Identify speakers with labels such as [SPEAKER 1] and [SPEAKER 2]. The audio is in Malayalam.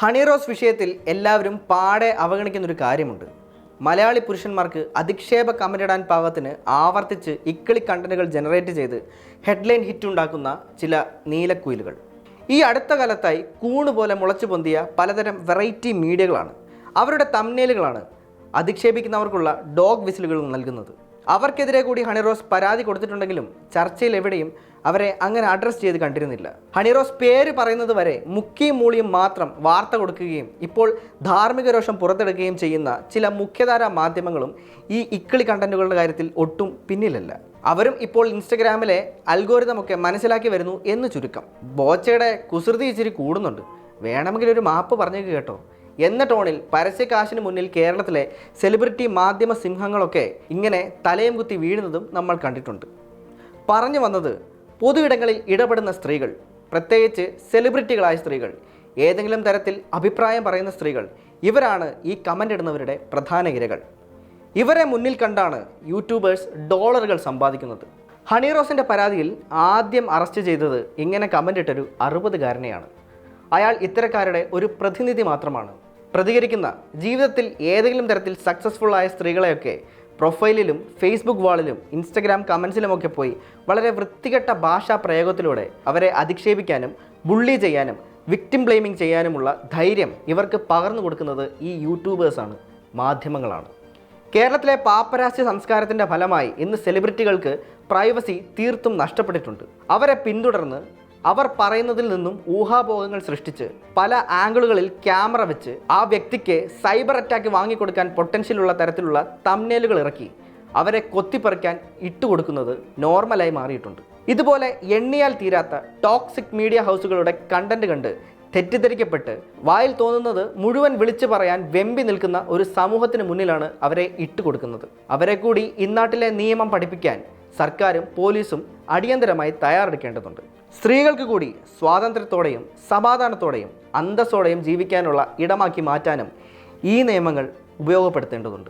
[SPEAKER 1] ഹണി റോസ് വിഷയത്തിൽ എല്ലാവരും പാടെ അവഗണിക്കുന്നൊരു കാര്യമുണ്ട്. മലയാളി പുരുഷന്മാർക്ക് അധിക്ഷേപ കമന്റിടാൻ പാകത്തിന് ആവർത്തിച്ച് ഇക്കിളി കണ്ടന്റുകൾ ജനറേറ്റ് ചെയ്ത് ഹെഡ്ലൈൻ ഹിറ്റ് ഉണ്ടാക്കുന്ന ചില നീലക്കുയിലുകൾ. ഈ അടുത്ത കാലത്തായി കൂണുപോലെ മുളച്ചു പൊന്തിയ പലതരം വെറൈറ്റി മീഡിയകളാണ് അവരുടെ തംബ്നെയിലുകളാണ് അധിക്ഷേപിക്കുന്നവർക്കുള്ള ഡോഗ് വിസിലുകൾ നൽകുന്നത്. അവർക്കെതിരെ കൂടി ഹണി റോസ് പരാതി കൊടുത്തിട്ടുണ്ടെങ്കിലും ചർച്ചയിൽ എവിടെയും അവരെ അങ്ങനെ അഡ്രസ്സ് ചെയ്ത് കണ്ടിരുന്നില്ല. ഹണി റോസ് പേര് പറയുന്നത് വരെ മുക്കിയും മൂളിയും മാത്രം വാർത്ത കൊടുക്കുകയും ഇപ്പോൾ ധാർമ്മിക രോഷം പുറത്തെടുക്കുകയും ചെയ്യുന്ന ചില മുഖ്യധാരാ മാധ്യമങ്ങളും ഈ ഇക്കിളി കണ്ടന്റുകളുടെ കാര്യത്തിൽ ഒട്ടും പിന്നിലല്ല. അവരും ഇപ്പോൾ ഇൻസ്റ്റഗ്രാമിലെ അൽഗോരിതമൊക്കെ മനസ്സിലാക്കി വരുന്നു എന്ന് ചുരുക്കം. ബോച്ചയുടെ കുസൃതി ഇച്ചിരി കൂടുന്നുണ്ട്, വേണമെങ്കിൽ ഒരു മാപ്പ് പറഞ്ഞേക്ക് കേട്ടോ എന്ന ടോണിൽ പരസ്യകാശിന് മുന്നിൽ കേരളത്തിലെ സെലിബ്രിറ്റി മാധ്യമ സിംഹങ്ങളൊക്കെ ഇങ്ങനെ തലയും കുത്തി വീഴുന്നതും നമ്മൾ കണ്ടിട്ടുണ്ട്. പറഞ്ഞു വന്നത്, പൊതു ഇടങ്ങളിൽ ഇടപെടുന്ന സ്ത്രീകൾ, പ്രത്യേകിച്ച് സെലിബ്രിറ്റികളായ സ്ത്രീകൾ, ഏതെങ്കിലും തരത്തിൽ അഭിപ്രായം പറയുന്ന സ്ത്രീകൾ, ഇവരാണ് ഈ കമൻ്റ് ഇടുന്നവരുടെ പ്രധാന ഇരകൾ. ഇവരെ മുന്നിൽ കണ്ടാണ് യൂട്യൂബേഴ്സ് ഡോളറുകൾ സമ്പാദിക്കുന്നത്. ഹണി റോസിൻ്റെ പരാതിയിൽ ആദ്യം അറസ്റ്റ് ചെയ്തത് ഇങ്ങനെ കമൻ്റ് ഇട്ടൊരു 60-കാരനെയാണ്. അയാൾ ഇത്തരക്കാരുടെ ഒരു പ്രതിനിധി മാത്രമാണ്. പ്രതികരിക്കുന്ന ജീവിതത്തിൽ ഏതെങ്കിലും തരത്തിൽ സക്സസ്ഫുൾ ആയ സ്ത്രീകളെയൊക്കെ പ്രൊഫൈലിലും ഫേസ്ബുക്ക് വാളിലും ഇൻസ്റ്റഗ്രാം കമൻസിലുമൊക്കെ പോയി വളരെ വൃത്തികെട്ട ഭാഷാ പ്രയോഗത്തിലൂടെ അവരെ അധിക്ഷേപിക്കാനും ബുള്ളി ചെയ്യാനും വിക്ടിം ബ്ലെയിമിംഗ് ചെയ്യാനുമുള്ള ധൈര്യം ഇവർക്ക് പകർന്നു കൊടുക്കുന്നത് ഈ യൂട്യൂബേഴ്സാണ്, മാധ്യമങ്ങളാണ്. കേരളത്തിലെ പാപ്പരാസ്യ സംസ്കാരത്തിൻ്റെ ഫലമായി ഇന്ന് സെലിബ്രിറ്റികൾക്ക് പ്രൈവസി തീർത്തും നഷ്ടപ്പെട്ടിട്ടുണ്ട്. അവരെ പിന്തുടർന്ന് അവർ പറയുന്നതിൽ നിന്നും ഊഹാപോഹങ്ങൾ സൃഷ്ടിച്ച് പല ആംഗിളുകളിൽ ക്യാമറ വെച്ച് ആ വ്യക്തിക്ക് സൈബർ അറ്റാക്ക് വാങ്ങിക്കൊടുക്കാൻ പൊട്ടൻഷ്യലുള്ള തരത്തിലുള്ള തംബ്നെയിലുകൾ ഇറക്കി അവരെ കൊത്തിപ്പറിക്കാൻ ഇട്ടുകൊടുക്കുന്നത് നോർമലായി മാറിയിട്ടുണ്ട്. ഇതുപോലെ എണ്ണിയാൽ തീരാത്ത ടോക്സിക് മീഡിയ ഹൗസുകളുടെ കണ്ടന്റ് കണ്ട് തെറ്റിദ്ധരിക്കപ്പെട്ട് വായിൽ തോന്നുന്നത് മുഴുവൻ വിളിച്ചു പറയാൻ വെമ്പി നിൽക്കുന്ന ഒരു സമൂഹത്തിന് മുന്നിലാണ് അവരെ ഇട്ടുകൊടുക്കുന്നത്. അവരെ കൂടി ഇന്നാട്ടിലെ നിയമം പഠിപ്പിക്കാൻ സർക്കാരും പോലീസും അടിയന്തരമായി തയ്യാറെടുക്കേണ്ടതുണ്ട്. സ്ത്രീകൾക്ക് കൂടി സ്വാതന്ത്ര്യത്തോടെയും സമാധാനത്തോടെയും അന്തസ്സോടെയും ജീവിക്കാനുള്ള ഇടമാക്കി മാറ്റാനും ഈ നിയമങ്ങൾ ഉപയോഗപ്പെടുത്തേണ്ടതുണ്ട്.